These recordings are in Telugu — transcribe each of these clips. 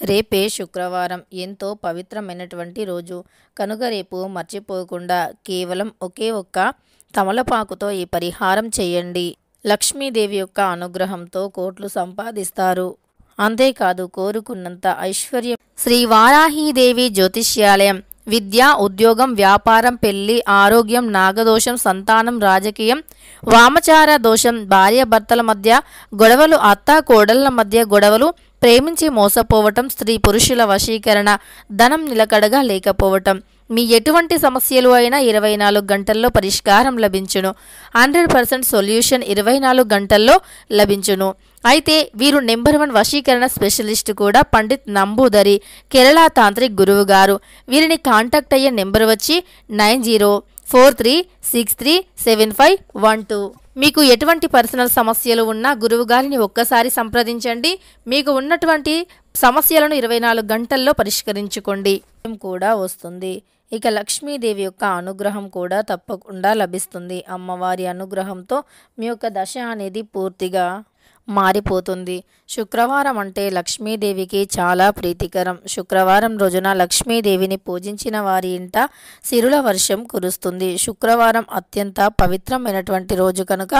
రేపే శుక్రవారం ఎంతో పవిత్రమైనటువంటి రోజు కనుక రేపు మర్చిపోకుండా కేవలం ఒకే ఒక్క తమలపాకుతో ఈ పరిహారం చేయండి. లక్ష్మీదేవి యొక్క అనుగ్రహంతో కోట్లు సంపాదిస్తారు. అంతేకాదు కోరుకున్నంత ఐశ్వర్యం. శ్రీ వారాహీదేవి జ్యోతిష్యాలయం. విద్య, ఉద్యోగం, వ్యాపారం, పెళ్లి, ఆరోగ్యం, నాగదోషం, సంతానం, రాజకీయం, వామచార దోషం, భార్యాభర్తల మధ్య గొడవలు, అత్త కోడళ్ల మధ్య గొడవలు, ప్రేమించి మోసపోవటం, స్త్రీ పురుషుల వశీకరణ, ధనం నిలకడగా లేకపోవటం, మీ ఎటువంటి సమస్యలు అయినా 24 గంటల్లో పరిష్కారం లభించును. 100% సొల్యూషన్ 24 గంటల్లో లభించును. అయితే వీరు నెంబర్ 1 వశీకరణ స్పెషలిస్ట్ కూడా పండిత్ నంబూదరి, కేరళ తాంత్రిక్ గురువు గారు. వీరిని కాంటాక్ట్ అయ్యే నెంబర్ వచ్చి 9043637512. మీకు ఎటువంటి పర్సనల్ సమస్యలు ఉన్నా గురువుగారిని ఒక్కసారి సంప్రదించండి. మీకు ఉన్నటువంటి సమస్యలను 24 గంటల్లో పరిష్కరించుకోండి కూడా వస్తుంది. ఇక లక్ష్మీదేవి యొక్క అనుగ్రహం కూడా తప్పకుండా లభిస్తుంది. అమ్మవారి అనుగ్రహంతో మీ యొక్క దశ అనేది పూర్తిగా మారిపోతుంది. శుక్రవారం అంటే లక్ష్మీదేవికి చాలా ప్రీతికరం. శుక్రవారం రోజున లక్ష్మీదేవిని పూజించిన వారి ఇంట సిరుల వర్షం కురుస్తుంది. శుక్రవారం అత్యంత పవిత్రమైనటువంటి రోజు కనుక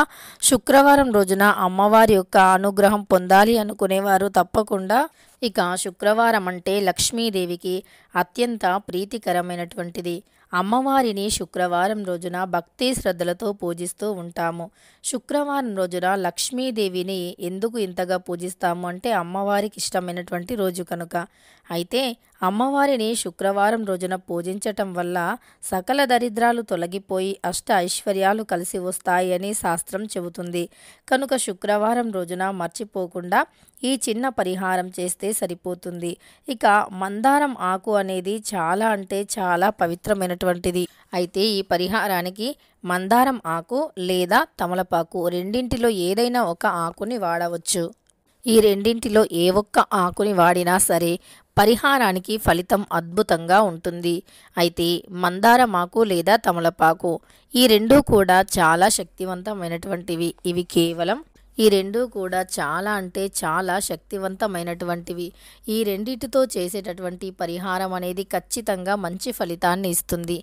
శుక్రవారం రోజున అమ్మవారి యొక్క అనుగ్రహం పొందాలి అనుకునేవారు తప్పకుండా ఇక శుక్రవారం అంటే లక్ష్మీదేవికి అత్యంత ప్రీతికరమైనటువంటిది. అమ్మవారిని శుక్రవారం రోజున భక్తి శ్రద్ధలతో పూజిస్తూ ఉంటాము. శుక్రవారం రోజున లక్ష్మీదేవిని ఎందుకు ఇంతగా పూజిస్తాము అంటే అమ్మవారికి ఇష్టమైనటువంటి రోజు కనుక. అయితే అమ్మవారిని శుక్రవారం రోజున పూజించటం వల్ల సకల దరిద్రాలు తొలగిపోయి అష్ట ఐశ్వర్యాలు కలిసి వస్తాయి అని శాస్త్రం చెబుతుంది. కనుక శుక్రవారం రోజున మర్చిపోకుండా ఈ చిన్న పరిహారం చేస్తే సరిపోతుంది. ఇక మందారం ఆకు అనేది చాలా అంటే చాలా పవిత్రమైనటువంటిది. అయితే ఈ పరిహారానికి మందారం ఆకు లేదా తమలపాకు రెండింటిలో ఏదైనా ఒక ఆకుని వాడవచ్చు. ఈ రెండింటిలో ఏ ఒక్క ఆకుని వాడినా సరే పరిహారానికి ఫలితం అద్భుతంగా ఉంటుంది. అయితే మందారమాకు లేదా తమలపాకు ఈ రెండూ కూడా చాలా శక్తివంతమైనటువంటివి. ఇవి కేవలం ఈ రెండూ కూడా చాలా అంటే చాలా శక్తివంతమైనటువంటివి. ఈ రెండిటితో చేసేటటువంటి పరిహారం అనేది ఖచ్చితంగా మంచి ఫలితాన్ని ఇస్తుంది.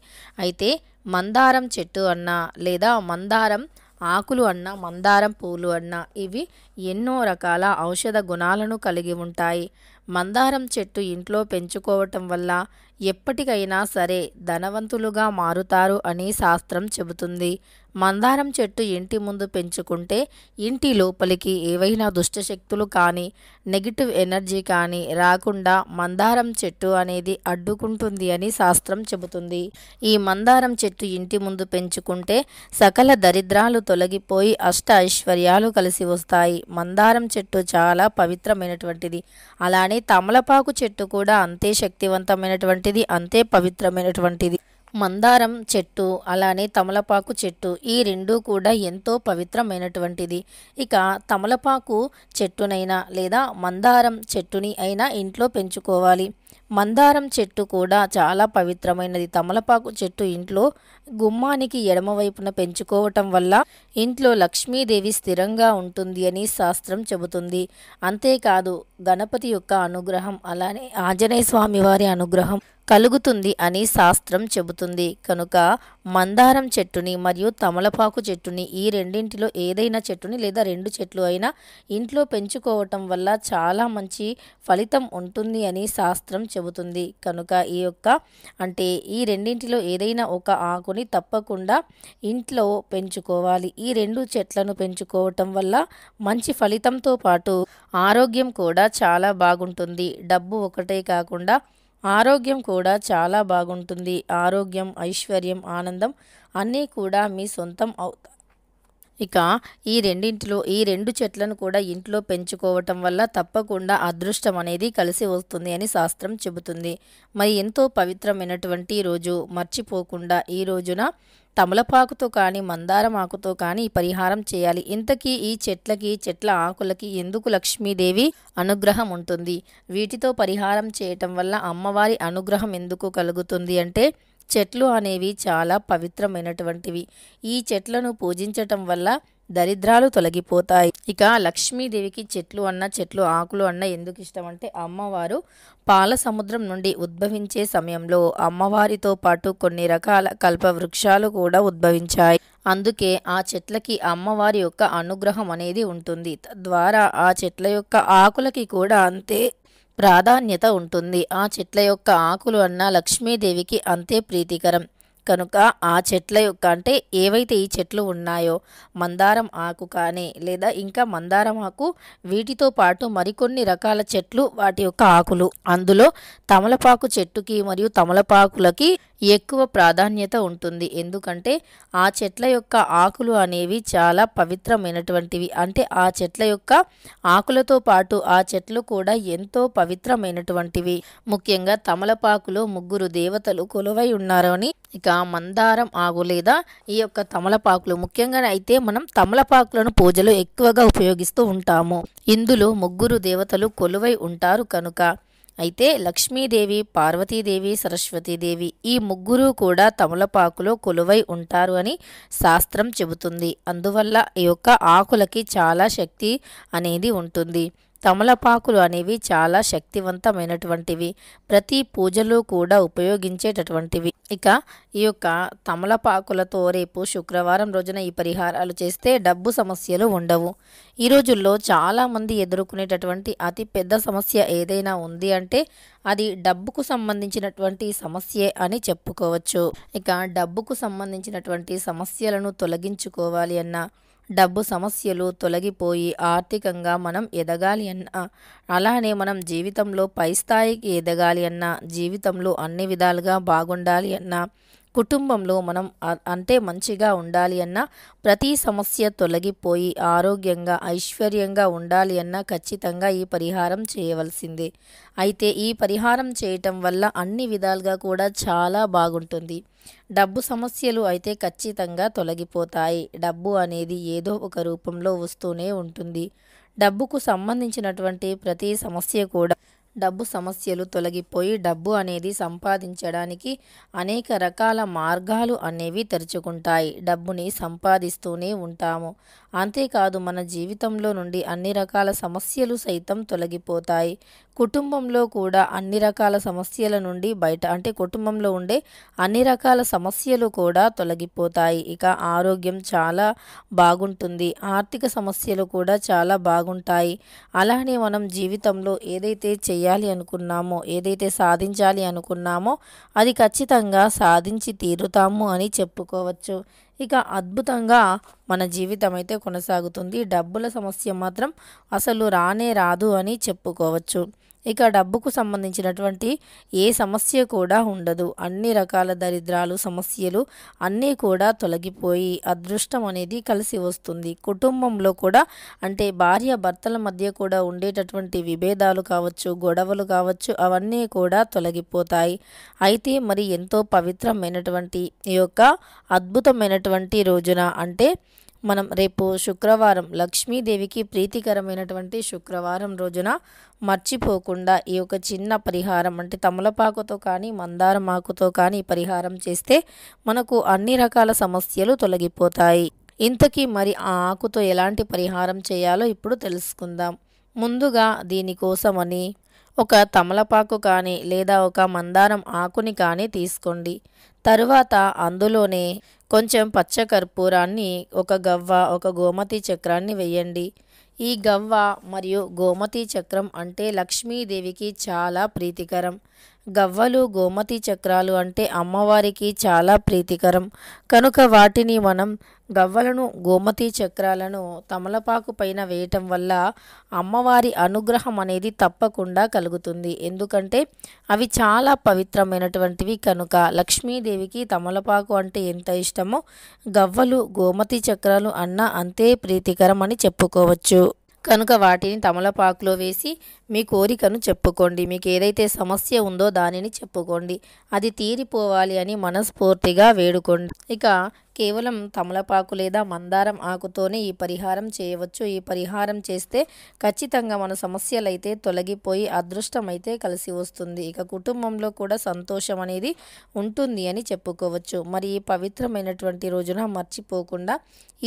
అయితే మందారం చెట్టు అన్నా లేదా మందారం ఆకులు అన్నా మందారం పూలు అన్నా ఇవి ఎన్నో రకాల ఔషధ గుణాలను కలిగి ఉంటాయి. మందారం చెట్టు ఇంట్లో పెంచుకోవటం వల్ల ఎప్పటికైనా సరే ధనవంతులుగా మారుతారు అని శాస్త్రం చెబుతుంది. మందారం చెట్టు ఇంటి ముందు పెంచుకుంటే ఇంటి లోపలికి ఏవైనా దుష్టశక్తులు కానీ నెగిటివ్ ఎనర్జీ కానీ రాకుండా మందారం చెట్టు అనేది అడ్డుకుంటుంది అని శాస్త్రం చెబుతుంది. ఈ మందారం చెట్టు ఇంటి ముందు పెంచుకుంటే సకల దరిద్రాలు తొలగిపోయి అష్ట ఐశ్వర్యాలు కలిసి వస్తాయి. మందారం చెట్టు చాలా పవిత్రమైనటువంటిది. అలానే తమలపాకు చెట్టు కూడా అంతే శక్తివంతమైనటువంటిది, అంతే పవిత్రమైనటువంటిది. మందారం చెట్టు అలానే తమలపాకు చెట్టు ఈ రెండూ కూడా ఎంతో పవిత్రమైనటువంటిది. ఇక తమలపాకు చెట్టునైనా లేదా మందారం చెట్టుని అయినా ఇంట్లో పెంచుకోవాలి. మందారం చెట్టు కూడా చాలా పవిత్రమైనది. తమలపాకు చెట్టు ఇంట్లో గుమ్మానికి ఎడమవైపున పెంచుకోవటం వల్ల ఇంట్లో లక్ష్మీదేవి స్థిరంగా ఉంటుంది అని శాస్త్రం చెబుతుంది. అంతేకాదు గణపతి యొక్క అనుగ్రహం అలానే ఆంజనేయ స్వామి వారి అనుగ్రహం కలుగుతుంది అని శాస్త్రం చెబుతుంది. కనుక మందారం చెట్టుని మరియు తమలపాకు చెట్టుని ఈ రెండింటిలో ఏదైనా చెట్టుని లేదా రెండు చెట్లు అయినా ఇంట్లో పెంచుకోవటం వల్ల చాలా మంచి ఫలితం ఉంటుంది అని శాస్త్రం చెబుతుంది. కనుక ఈ రెండింటిలో ఏదైనా ఒక ఆకుని తప్పకుండా ఇంట్లో పెంచుకోవాలి. ఈ రెండు చెట్లను పెంచుకోవటం వల్ల మంచి ఫలితంతో పాటు ఆరోగ్యం కూడా చాలా బాగుంటుంది. డబ్బు ఒకటే కాకుండా ఆరోగ్యం కూడా చాలా బాగుంటుంది. ఆరోగ్యం, ఐశ్వర్యం, ఆనందం అన్నీ కూడా మీ సొంతం అవుతాయి. ఇక ఈ రెండు చెట్లను కూడా ఇంట్లో పెంచుకోవటం వల్ల తప్పకుండా అదృష్టం అనేది కలిసి వస్తుంది అని శాస్త్రం చెబుతుంది. మరి ఎంతో పవిత్రమైనటువంటి రోజు మర్చిపోకుండా ఈ రోజున తమలపాకుతో కానీ మందారం ఆకుతో కానీ ఈ పరిహారం చేయాలి. ఇంతకీ ఈ చెట్ల ఆకులకి ఎందుకు లక్ష్మీదేవి అనుగ్రహం ఉంటుంది? వీటితో పరిహారం చేయటం వల్ల అమ్మవారి అనుగ్రహం ఎందుకు కలుగుతుంది అంటే చెట్లు అనేవి చాలా పవిత్రమైనటువంటివి. ఈ చెట్లను పూజించటం వల్ల దరిద్రాలు తొలగిపోతాయి. ఇక లక్ష్మీదేవికి చెట్లు ఆకులు అన్న ఎందుకు ఇష్టం అంటే, అమ్మవారు పాల సముద్రం నుండి ఉద్భవించే సమయంలో అమ్మవారితో పాటు కొన్ని రకాల కల్పవృక్షాలు కూడా ఉద్భవించాయి. అందుకే ఆ చెట్లకి అమ్మవారి యొక్క అనుగ్రహం అనేది ఉంటుంది. తద్వారా ఆ చెట్ల యొక్క ఆకులకి కూడా అంతే ప్రాధాన్యత ఉంటుంది. ఆ చెట్ల యొక్క ఆకులు అన్న లక్ష్మీదేవికి అంతే ప్రీతికరం. కనుక ఆ చెట్ల యొక్క అంటే ఏవైతే ఈ చెట్లు ఉన్నాయో, మందారం ఆకు కానీ లేదా ఇంకా మందారం ఆకు, వీటితో పాటు మరికొన్ని రకాల చెట్లు వాటి యొక్క ఆకులు, అందులో తమలపాకు చెట్టుకి మరియు తమలపాకులకి ఎక్కువ ప్రాధాన్యత ఉంటుంది. ఎందుకంటే ఆ చెట్ల యొక్క ఆకులు అనేవి చాలా పవిత్రమైనటువంటివి. అంటే ఆ చెట్ల యొక్క ఆకులతో పాటు ఆ చెట్లు కూడా ఎంతో పవిత్రమైనటువంటివి. ముఖ్యంగా తమలపాకులో 3 దేవతలు కొలువై ఉన్నారు అని. ఇక మందారం ఆకు లేదా ఈ యొక్క తమలపాకులు, ముఖ్యంగా అయితే మనం తమలపాకులను పూజలో ఎక్కువగా ఉపయోగిస్తూ ఉంటాము. ఇందులో 3 దేవతలు కొలువై ఉంటారు కనుక. అయితే లక్ష్మీదేవి, పార్వతీదేవి, సరస్వతీదేవి ఈ 3 కూడా తమలపాకులో కొలువై ఉంటారు అని శాస్త్రం చెబుతుంది. అందువల్ల ఈ యొక్క ఆకులకి చాలా శక్తి అనేది ఉంటుంది. తమలపాకులు అనేవి చాలా శక్తివంతమైనటువంటివి. ప్రతి పూజలో కూడా ఉపయోగించేటటువంటివి. ఇక ఈ యొక్క తమలపాకులతో రేపు శుక్రవారం రోజున ఈ పరిహారాలు చేస్తే డబ్బు సమస్యలు ఉండవు. ఈ రోజుల్లో చాలామంది ఎదుర్కొనేటటువంటి అతి పెద్ద సమస్య ఏదైనా ఉంది అంటే అది డబ్బుకు సంబంధించినటువంటి సమస్యే అని చెప్పుకోవచ్చు. ఇక డబ్బుకు సంబంధించినటువంటి సమస్యలను తొలగించుకోవాలి అన్నా, డబ్బు సమస్యలు తొలగిపోయి ఆర్థికంగా మనం ఎదగాలి అన్నా, అలానే మనం జీవితంలో పై స్థాయికి ఎదగాలి అన్నా, జీవితంలో అన్ని విధాలుగా బాగుండాలి అన్నా, కుటుంబంలో మనం అంటే మంచిగా ఉండాలి అన్నా, ప్రతి సమస్య తొలగిపోయి ఆరోగ్యంగా ఐశ్వర్యంగా ఉండాలి అన్నా ఖచ్చితంగా ఈ పరిహారం చేయవలసిందే. అయితే ఈ పరిహారం చేయటం వల్ల అన్ని విధాలుగా కూడా చాలా బాగుంటుంది. డబ్బు సమస్యలు అయితే ఖచ్చితంగా తొలగిపోతాయి. డబ్బు అనేది ఏదో ఒక రూపంలో వస్తూనే ఉంటుంది. డబ్బుకు సంబంధించినటువంటి ప్రతి సమస్య కూడా, డబ్బు సమస్యలు తొలగిపోయి డబ్బు అనేది సంపాదించడానికి అనేక రకాల మార్గాలు అనేవి తెరుచుకుంటాయి. డబ్బుని సంపాదిస్తూనే ఉంటాము. అంతేకాదు మన జీవితంలో నుండి అన్ని రకాల సమస్యలు సైతం తొలగిపోతాయి. కుటుంబంలో కూడా అన్ని రకాల సమస్యల నుండి అంటే కుటుంబంలో ఉండే అన్ని రకాల సమస్యలు కూడా తొలగిపోతాయి. ఇక ఆరోగ్యం చాలా బాగుంటుంది. ఆర్థిక సమస్యలు కూడా చాలా బాగుంటాయి. అలానే మనం జీవితంలో ఏదైతే చేయాలి అనుకున్నామో, ఏదైతే సాధించాలి అనుకున్నామో అది ఖచ్చితంగా సాధించి తీరుతాము అని చెప్పుకోవచ్చు. ఇక అద్భుతంగా మన జీవితం అయితే కొనసాగుతుంది. డబ్బుల సమస్య మాత్రం అసలు రానే రాదు అని చెప్పుకోవచ్చు. ఇక డబ్బుకు సంబంధించినటువంటి ఏ సమస్య కూడా ఉండదు. అన్ని రకాల దరిద్రాలు సమస్యలు అన్నీ కూడా తొలగిపోయి అదృష్టం అనేది కలిసి వస్తుంది. కుటుంబంలో కూడా అంటే భార్య భర్తల మధ్య కూడా ఉండేటటువంటి విభేదాలు కావచ్చు, గొడవలు కావచ్చు, అవన్నీ కూడా తొలగిపోతాయి. అయితే మరి ఎంతో పవిత్రమైనటువంటి ఈ యొక్క అద్భుతమైనటువంటి రోజున అంటే మనం రేపు శుక్రవారం, లక్ష్మీదేవికి ప్రీతికరమైనటువంటి శుక్రవారం రోజున మర్చిపోకుండా ఈ యొక్క చిన్న పరిహారం అంటే తమలపాకుతో కానీ మందారం ఆకుతో కానీ పరిహారం చేస్తే మనకు అన్ని రకాల సమస్యలు తొలగిపోతాయి. ఇంతకీ మరి ఆ ఆకుతో ఎలాంటి పరిహారం చేయాలో ఇప్పుడు తెలుసుకుందాం. ముందుగా దీనికోసమని ఒక తమలపాకు కానీ లేదా ఒక మందారం ఆకుని కానీ తీసుకోండి. తరువాత అందులోనే కొంచెం పచ్చకర్పూరాన్ని, ఒక గవ్వ, ఒక గోమతి చక్రాన్ని వేయండి. ఈ గవ్వ మరియు గోమతి చక్రం అంటే లక్ష్మీదేవికి చాలా ప్రీతికరం. గవ్వలు, గోమతి చక్రాలు అంటే అమ్మవారికి చాలా ప్రీతికరం. కనుక వాటిని మనం గవ్వలను, గోమతి చక్రాలను తమలపాకు పైన వేయటం వల్ల అమ్మవారి అనుగ్రహం అనేది తప్పకుండా కలుగుతుంది. ఎందుకంటే అవి చాలా పవిత్రమైనటువంటివి కనుక. లక్ష్మీదేవికి తమలపాకు అంటే ఎంత ఇష్టమో గవ్వలు, గోమతి చక్రాలు అన్న అంతే ప్రీతికరం అని చెప్పుకోవచ్చు. కనుక వాటిని తమలపాకులో వేసి మీ కోరికను చెప్పుకోండి. మీకు ఏదైతే సమస్య ఉందో దానిని చెప్పుకోండి. అది తీరిపోవాలి అని మనస్ఫూర్తిగా వేడుకోండి. ఇక కేవలం తమలపాకు లేదా మందారం ఆకుతోనే ఈ పరిహారం చేయవచ్చు. ఈ పరిహారం చేస్తే ఖచ్చితంగా మన సమస్యలైతే తొలగిపోయి అదృష్టం అయితే కలిసి వస్తుంది. ఇక కుటుంబంలో కూడా సంతోషం అనేది ఉంటుంది అని చెప్పుకోవచ్చు. మరి ఈ పవిత్రమైనటువంటి రోజున మర్చిపోకుండా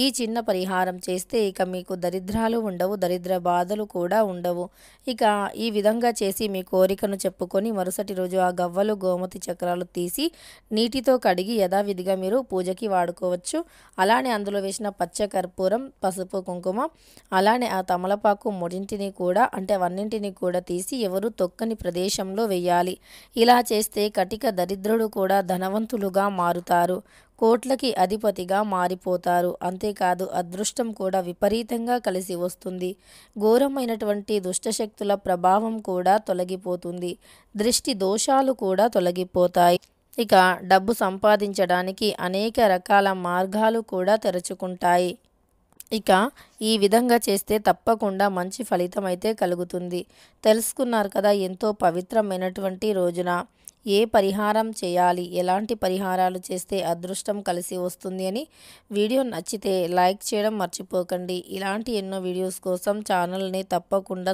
ఈ చిన్న పరిహారం చేస్తే ఇక మీకు దరిద్రాలు ఉండవు, దరిద్ర బాధలు కూడా ఉండవు. ఇక ఈ విధంగా చేసి మీ కోరికను చెప్పుకొని మరుసటి రోజు ఆ గవ్వలు, గోమతి చక్రాలు తీసి నీటితో కడిగి యథావిధిగా మీరు పూజకి వాడుకోవచ్చు. అలానే అందులో వేసిన పచ్చ కర్పూరం, పసుపు, కుంకుమ, అలానే ఆ తమలపాకు మూడింటిని కూడా అంటే అవన్నింటిని కూడా తీసి ఎవరు తొక్కని ప్రదేశంలో వేయాలి. ఇలా చేస్తే కటిక దరిద్రుడు కూడా ధనవంతులుగా మారుతారు, కోట్లకి అధిపతిగా మారిపోతారు. అంతేకాదు అదృష్టం కూడా విపరీతంగా కలిసి వస్తుంది. ఘోరమైనటువంటి దుష్టశక్తుల ప్రభావం కూడా తొలగిపోతుంది. దృష్టి దోషాలు కూడా తొలగిపోతాయి. ఇక డబ్బు సంపాదించడానికి అనేక రకాల మార్గాలు కూడా తెరుచుకుంటాయి. ఇక ఈ విధంగా చేస్తే తప్పకుండా మంచి ఫలితం అయితే కలుగుతుంది. తెలుసుకున్నారు కదా, ఎంతో పవిత్రమైనటువంటి రోజున ఏ పరిహారం చేయాలి, ఎలాంటి పరిహారాలు చేస్తే అదృష్టం కలిసి వస్తుంది అని. వీడియో నచ్చితే లైక్ చేయడం మర్చిపోకండి. ఇలాంటి ఎన్నో వీడియోస్ కోసం ఛానల్ని తప్పకుండా